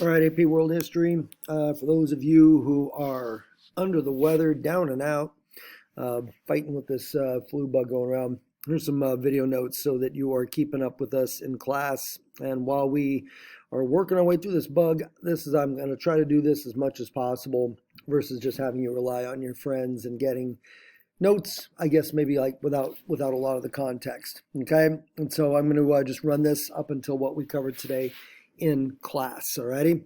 All right, AP World History. For those of you who are under the weather, down and out, fighting with this flu bug going around, here's some video notes so that you are keeping up with us in class. And while we are working our way through this bug, I'm going to try to do this as much as possible versus just having you rely on your friends and getting notes, I guess maybe like without a lot of the context. Okay, and so I'm going to just run this up until what we covered today in class. Alrighty,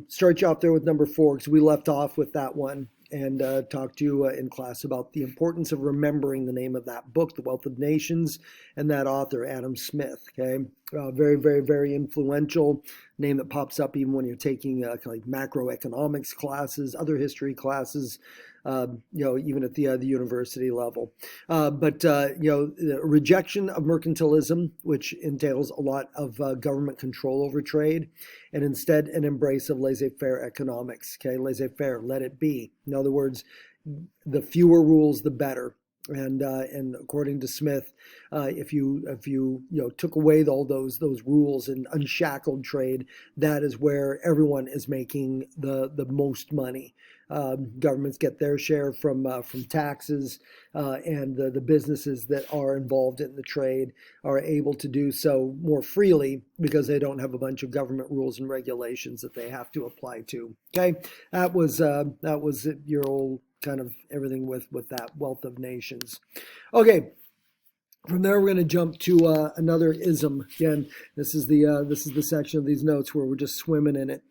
start you off there with number 4 because we left off with that one and talked to you in class about the importance of remembering the name of that book, The Wealth of Nations, and that author, Adam Smith. Okay, very, very, very influential name that pops up even when you're taking kind of like macroeconomics classes, other history classes, even at the university level. The rejection of mercantilism, which entails a lot of government control over trade, and instead an embrace of laissez-faire economics. Okay, laissez-faire, let it be. In other words, the fewer rules, the better. And according to Smith, if you took away all those rules and unshackled trade, that is where everyone is making the most money. Governments get their share from taxes, and the businesses that are involved in the trade are able to do so more freely because they don't have a bunch of government rules and regulations that they have to apply to. Okay, that was your old kind of everything with that Wealth of Nations. Okay. From there, we're going to jump to another ism. Again, this is the section of these notes where we're just swimming in it.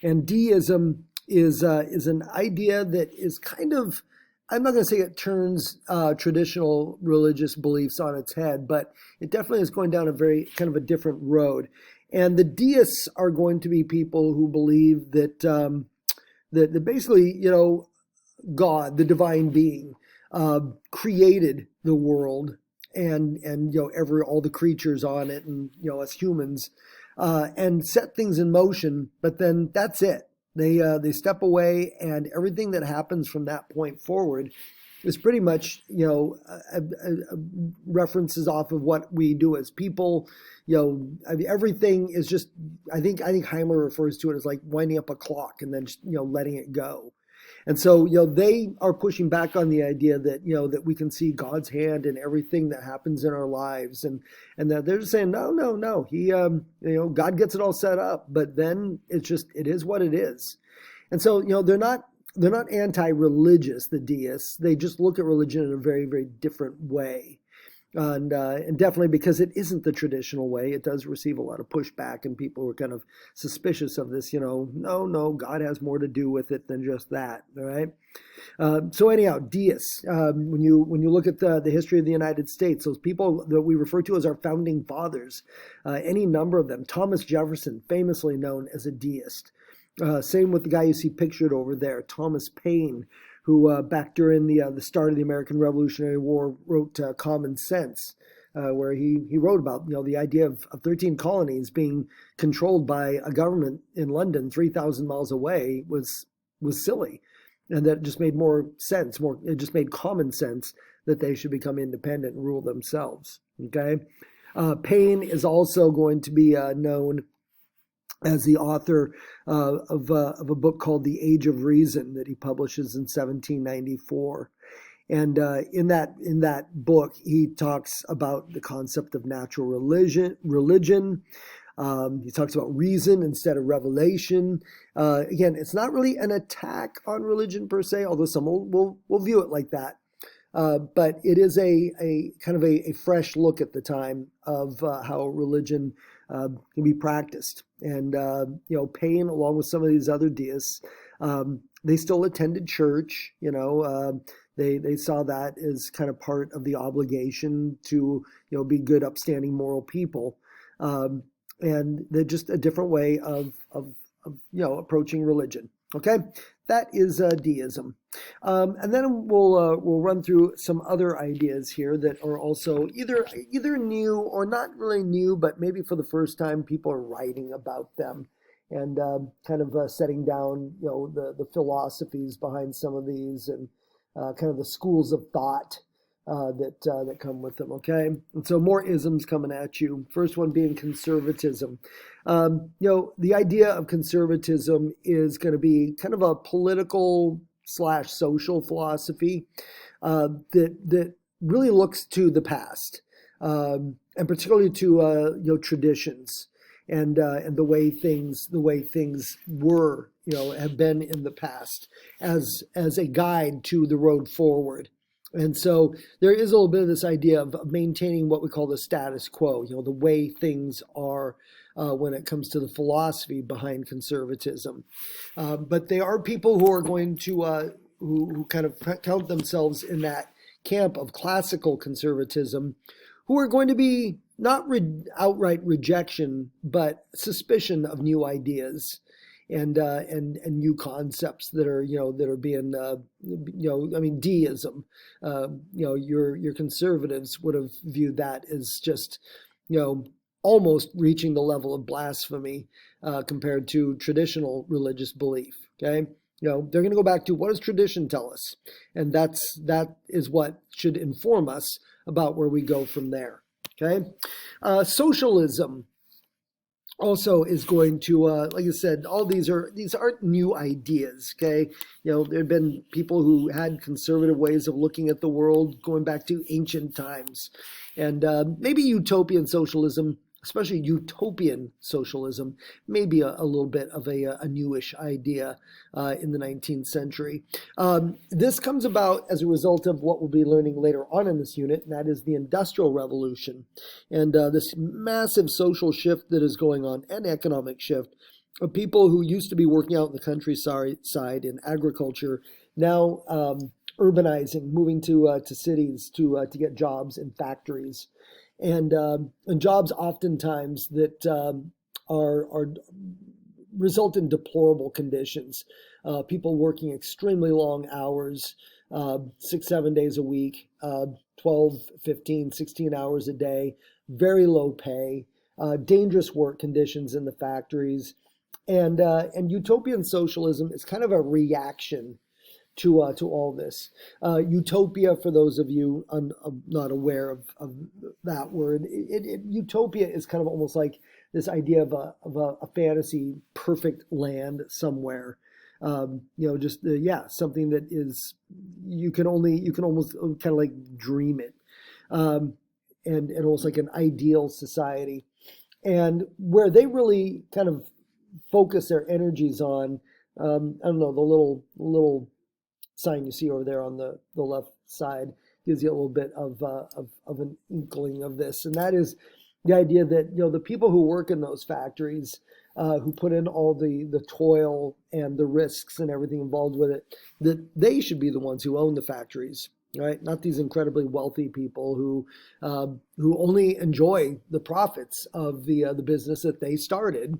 And deism is an idea that is kind of, I'm not going to say it turns traditional religious beliefs on its head, but it definitely is going down a very kind of a different road. And the deists are going to be people who believe that that basically, God, the divine being, created the world and all the creatures on it, and us humans, and set things in motion. But then that's it. They step away, and everything that happens from that point forward is pretty much references off of what we do as people. Everything is just. I think Heimer refers to it as like winding up a clock and then just letting it go. And so, they are pushing back on the idea that, that we can see God's hand in everything that happens in our lives. And that they're just saying, no. He, God gets it all set up, but then it is what it is. And so, they're not anti-religious, the deists. They just look at religion in a very, very different way. And definitely because it isn't the traditional way, it does receive a lot of pushback, and people are kind of suspicious of this. No, God has more to do with it than just that. All right. So anyhow, deists. When you look at the history of the United States, those people that we refer to as our founding fathers, any number of them. Thomas Jefferson, famously known as a deist. Same with the guy you see pictured over there, Thomas Paine, who back during the start of the American Revolutionary War wrote Common Sense, where he wrote about the idea of 13 colonies being controlled by a government in London 3,000 miles away was silly, and that it just made more sense. It just made common sense that they should become independent and rule themselves. Okay, Paine is also going to be known as the author of a book called The Age of Reason that he publishes in 1794. And in that book, he talks about the concept of natural religion. He talks about reason instead of revelation. Again, it's not really an attack on religion per se, although some will view it like that. But it is a kind of a fresh look at the time of how religion can be practiced. And, Paine, along with some of these other deists, they still attended church. They saw that as kind of part of the obligation to, be good, upstanding, moral people. And they're just a different way of approaching religion. Okay, that is deism. And then we'll run through some other ideas here that are also either new or not really new, but maybe for the first time people are writing about them and kind of setting down the philosophies behind some of these and kind of the schools of thought that come with them. Okay, and so more isms coming at you. First one being conservatism. The idea of conservatism is going to be kind of a political slash social philosophy that really looks to the past, and particularly to traditions and the way things were, have been in the past as a guide to the road forward. And so there is a little bit of this idea of maintaining what we call the status quo, the way things are when it comes to the philosophy behind conservatism. But they are people who are going to, who kind of count themselves in that camp of classical conservatism, who are going to be not outright rejection, but suspicion of new ideas and new concepts that are being deism. Your conservatives would have viewed that as just almost reaching the level of blasphemy compared to traditional religious belief. Okay. They're going to go back to what does tradition tell us, and that is what should inform us about where we go from there. Okay, socialism also is going to, like I said, all these aren't new ideas. Okay, there have been people who had conservative ways of looking at the world going back to ancient times, and maybe utopian socialism, especially utopian socialism, may be a little bit of a newish idea in the 19th century. This comes about as a result of what we'll be learning later on in this unit, and that is the Industrial Revolution. And this massive social shift that is going on, and economic shift, of people who used to be working out in the countryside in agriculture, now urbanizing, moving to cities to get jobs in factories. And jobs oftentimes that are result in deplorable conditions. People working extremely long hours, 6-7 days a week, 12, 15, 16 hours a day, very low pay, dangerous work conditions in the factories. And utopian socialism is kind of a reaction to all this. Utopia, for those of you not aware of that word, utopia is kind of almost like this idea of a fantasy perfect land somewhere. Something that is you can almost kind of like dream it, and almost like an ideal society, and where they really kind of focus their energies on. I don't know, the little sign you see over there on the left side gives you a little bit of an inkling of this, and that is the idea that the people who work in those factories, who put in all the toil and the risks and everything involved with it, that they should be the ones who own the factories, right? Not these incredibly wealthy people who only enjoy the profits of the business that they started.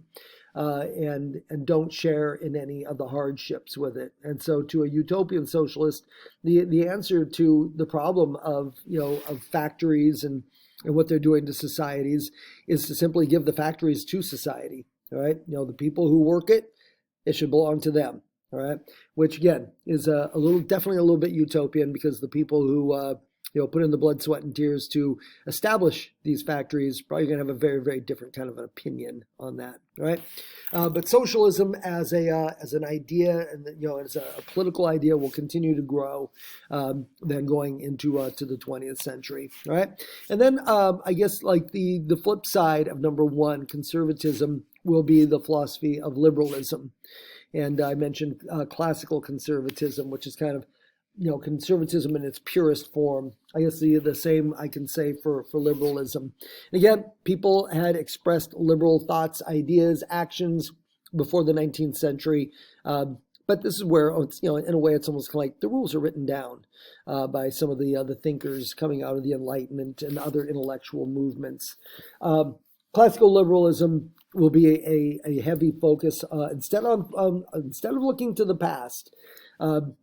And don't share in any of the hardships with it. And so to a utopian socialist, the answer to the problem of factories and what they're doing to societies is to simply give the factories to society. All right. The people who work it should belong to them. All right. Which again is definitely a little bit utopian, because the people who put in the blood, sweat, and tears to establish these factories probably going to have a very, very different kind of an opinion on that, right? But socialism as an idea, and as a political idea, will continue to grow then going into to the 20th century, right? And then I guess like the flip side of number one, conservatism, will be the philosophy of liberalism. And I mentioned classical conservatism, which is kind of conservatism in its purest form. I guess the same I can say for liberalism. And again, people had expressed liberal thoughts, ideas, actions before the 19th century. But this is where it's, in a way, it's almost like the rules are written down by some of the thinkers coming out of the Enlightenment and other intellectual movements. Classical liberalism will be a heavy focus instead of looking to the past.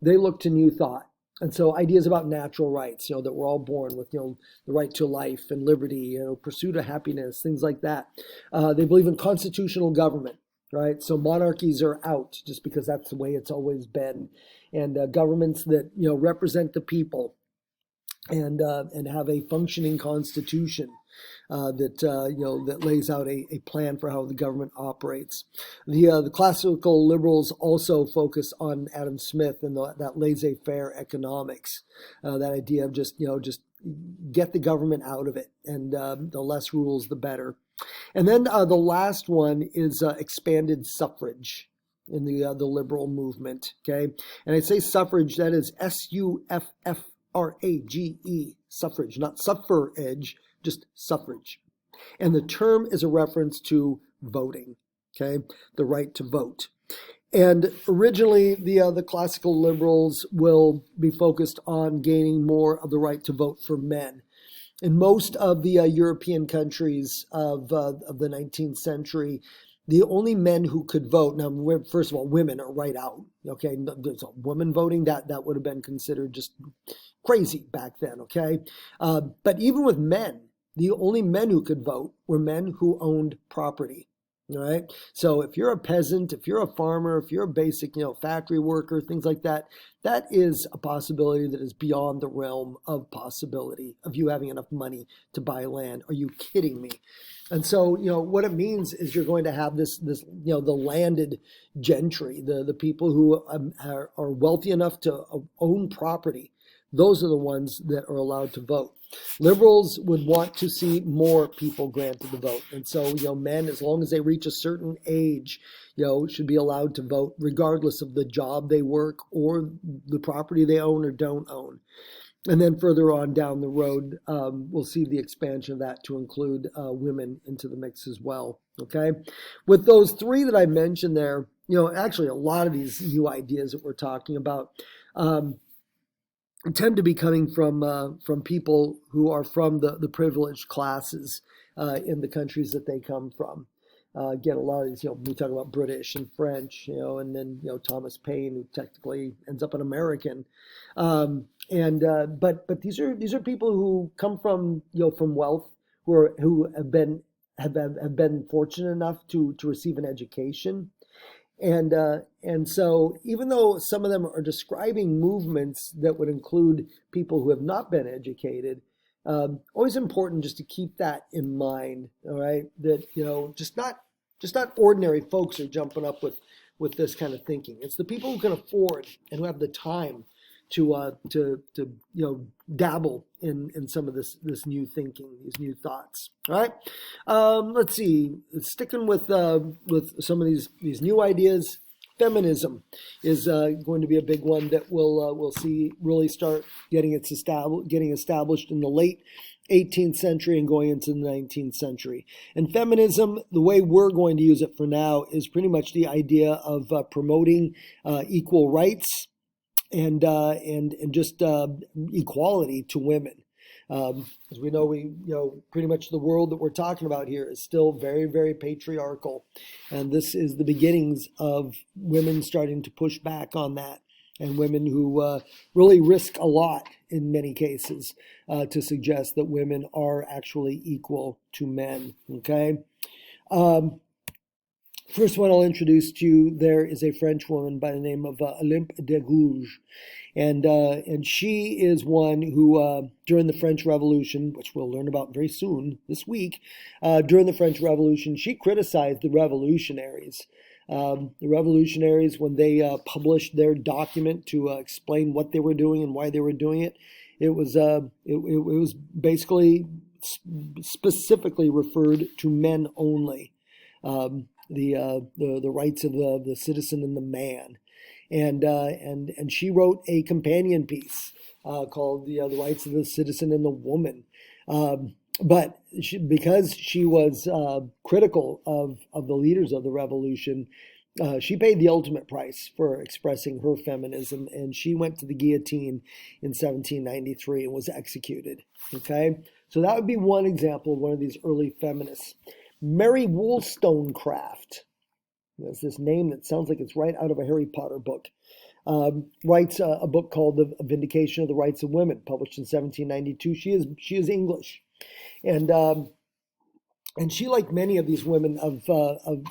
They look to new thought. And so ideas about natural rights, that we're all born with, the right to life and liberty, pursuit of happiness, things like that. They believe in constitutional government, right? So monarchies are out just because that's the way it's always been. And governments that, represent the people and have a functioning constitution that lays out a plan for how the government operates. The classical liberals also focus on Adam Smith and that laissez-faire economics, that idea of just get the government out of it, and the less rules, the better. And then the last one is expanded suffrage in the liberal movement. Okay, and I say suffrage, that is SUFFRAGE, suffrage, not suffrage, just suffrage. And the term is a reference to voting. Okay, the right to vote. And originally, the classical liberals will be focused on gaining more of the right to vote for men. In most of the European countries of the 19th century, the only men who could vote, now, first of all, women are right out. Okay, there's a woman voting, that would have been considered just crazy back then. Okay, but even with men, the only men who could vote were men who owned property. All right. So if you're a peasant, if you're a farmer, if you're a basic, factory worker, things like that, that is a possibility that is beyond the realm of possibility of you having enough money to buy land. Are you kidding me? And so, what it means is you're going to have this, the landed gentry, the people who are wealthy enough to own property. Those are the ones that are allowed to vote. Liberals would want to see more people granted the vote. And so, men, as long as they reach a certain age, should be allowed to vote regardless of the job they work or the property they own or don't own. And then further on down the road, we'll see the expansion of that to include women into the mix as well. Okay. With those three that I mentioned there, actually a lot of these new ideas that we're talking about, tend to be coming from people who are from the privileged classes in the countries that they come from. Again, a lot of these, we talk about British and French, and then Thomas Paine, who technically ends up an American, but these are people who come from from wealth, who have been fortunate enough to receive an education. And so even though some of them are describing movements that would include people who have not been educated, always important just to keep that in mind. All right, that just not ordinary folks are jumping up with this kind of thinking. It's the people who can afford and who have the time to dabble in some of this new thinking, these new thoughts. All right, let's see. Sticking with some of these new ideas, feminism is going to be a big one that we'll see really start getting established in the late 18th century and going into the 19th century. And feminism, the way we're going to use it for now, is pretty much the idea of promoting equal rights and just equality to women. As we know, pretty much the world that we're talking about here is still very, very patriarchal. And this is the beginnings of women starting to push back on that, and women who really risk a lot in many cases to suggest that women are actually equal to men. Okay. First one I'll introduce to you there is a French woman by the name of Olympe de Gouges. And she is one who, during the French Revolution, which we'll learn about very soon this week, during the French Revolution, she criticized the revolutionaries. The revolutionaries, when they published their document to explain what they were doing and why they were doing it, it was basically specifically referred to men only. The rights of the citizen and the man, and she wrote a companion piece called the rights of the citizen and the woman. But because she was critical of the leaders of the revolution, she paid the ultimate price for expressing her feminism, and she went to the guillotine in 1793 and was executed. Okay, so that would be one example of one of these early feminists. Mary Wollstonecraft, that's this name that sounds like it's right out of a Harry Potter book, writes a book called The Vindication of the Rights of Women, published in 1792. She is English, and And she, like many of these women of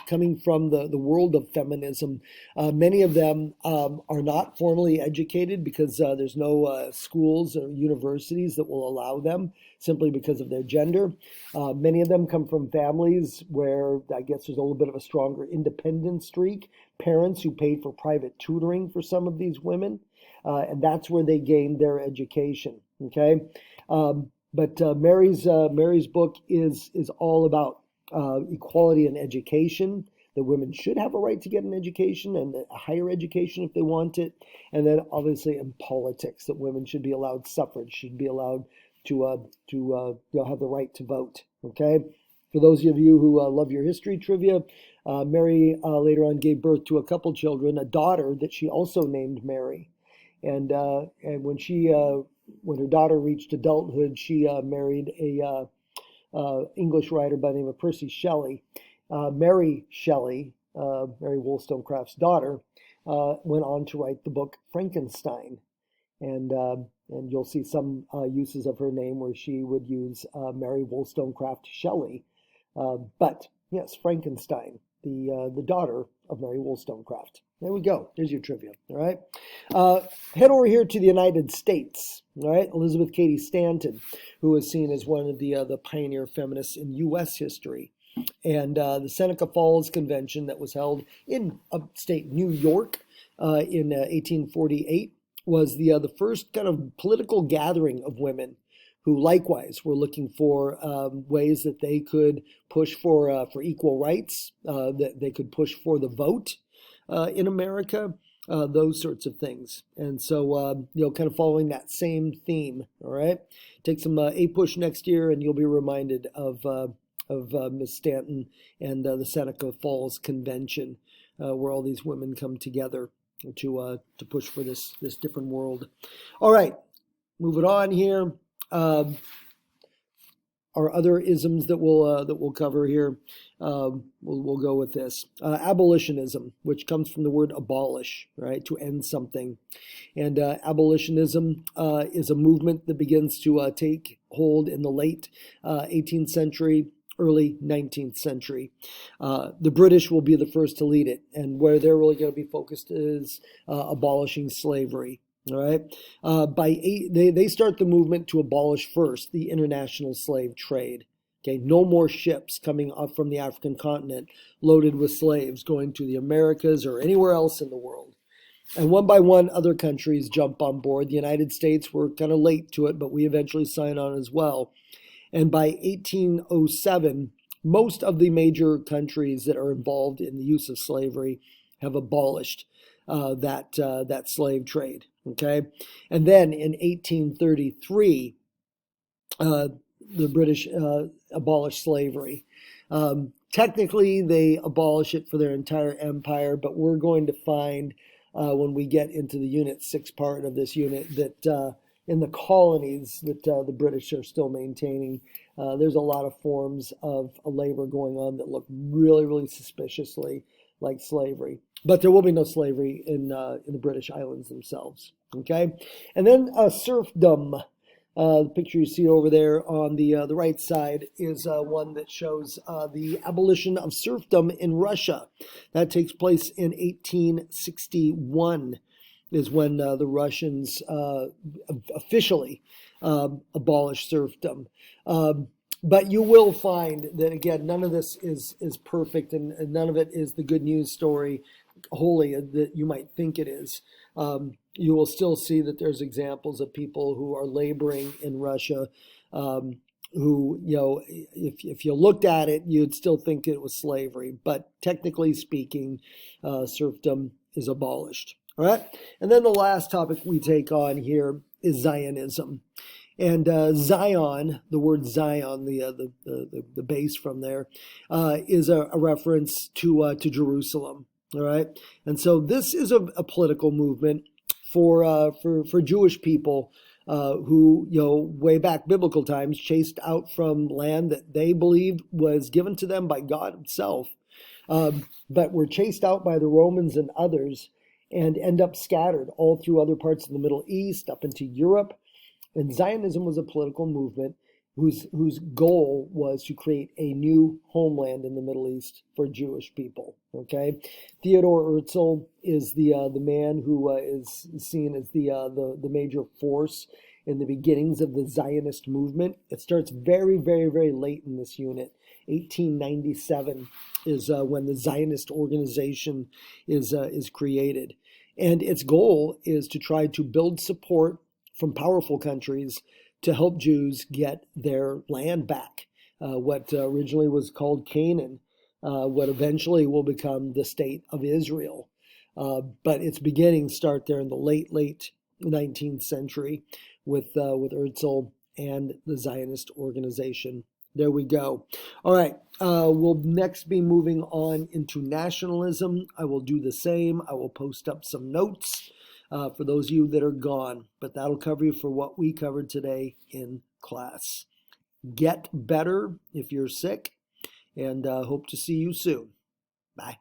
coming from the world of feminism, many of them are not formally educated because there's no schools or universities that will allow them simply because of their gender. Many of them come from families where I guess there's a little bit of a stronger independent streak, parents who paid for private tutoring for some of these women, and that's where they gained their education. Okay. But Mary's book is all about equality in education. That women should have a right to get an education and a higher education if they want it, and then obviously in politics that women should be allowed suffrage, should be allowed to have the right to vote. Okay, for those of you who love your history trivia, Mary later on gave birth to a couple children, a daughter that she also named Mary, and when her daughter reached adulthood, she married a English writer by the name of Percy Shelley. Mary Shelley, Mary Wollstonecraft's daughter, went on to write the book Frankenstein, and you'll see some uses of her name where she would use Mary Wollstonecraft Shelley. But yes, Frankenstein, the daughter of Mary Wollstonecraft. There we go. There's your trivia. All right. Head over here to the United States. All right. Elizabeth Cady Stanton, who is seen as one of the pioneer feminists in U.S. history. And the Seneca Falls Convention that was held in upstate New York in 1848 was the first kind of political gathering of women who likewise were looking for ways that they could push for equal rights, that they could push for the vote in America, those sorts of things. And so, kind of following that same theme, all right? Take some APUSH next year and you'll be reminded of Miss Stanton and the Seneca Falls Convention, where all these women come together to push for this different world. All right, moving on here. Our other isms that we'll cover here. We'll go with this. Abolitionism, which comes from the word abolish, right, to end something. And abolitionism is a movement that begins to take hold in the late 18th century, early 19th century. The British will be the first to lead it, and where they're really going to be focused is abolishing slavery. All right. They start the movement to abolish first the international slave trade. Okay, no more ships coming up from the African continent loaded with slaves going to the Americas or anywhere else in the world. And one by one, other countries jump on board. The United States were kind of late to it, but we eventually sign on as well. And by 1807, most of the major countries that are involved in the use of slavery have abolished that slave trade. Okay, and then in 1833, the British abolished slavery. Technically, they abolish it for their entire empire, but we're going to find when we get into the Unit 6 part of this unit that in the colonies that the British are still maintaining, there's a lot of forms of labor going on that look really, really suspiciously like slavery. But there will be no slavery in the British Islands themselves. Okay, and then serfdom. The picture you see over there on the right side is one that shows the abolition of serfdom in Russia. That takes place in 1861. Is when the Russians officially abolished serfdom. But you will find that, again, none of this is perfect, and none of it is the good news story wholly that you might think it is. You will still see that there's examples of people who are laboring in Russia who, if you looked at it, you'd still think it was slavery. But technically speaking, serfdom is abolished. All right. And then the last topic we take on here is Zionism. And Zion, the word Zion, the base from there, is a reference to Jerusalem. All right. And so this is a political movement for Jewish people who, way back biblical times, chased out from land that they believed was given to them by God himself, but were chased out by the Romans and others and end up scattered all through other parts of the Middle East, up into Europe. And Zionism was a political movement whose goal was to create a new homeland in the Middle East for Jewish people. Okay, Theodor Herzl is the man who is seen as the major force in the beginnings of the Zionist movement. It starts very, very, very late in this unit. 1897 is when the Zionist organization is created, and its goal is to try to build support from powerful countries to help Jews get their land back, what originally was called Canaan, what eventually will become the state of Israel. But its beginnings start there in the late 19th century with Herzl and the Zionist organization. There we go. All right, we'll next be moving on into nationalism. I will do the same. I will post up some notes for those of you that are gone, but that'll cover you for what we covered today in class. Get better if you're sick, and hope to see you soon. Bye.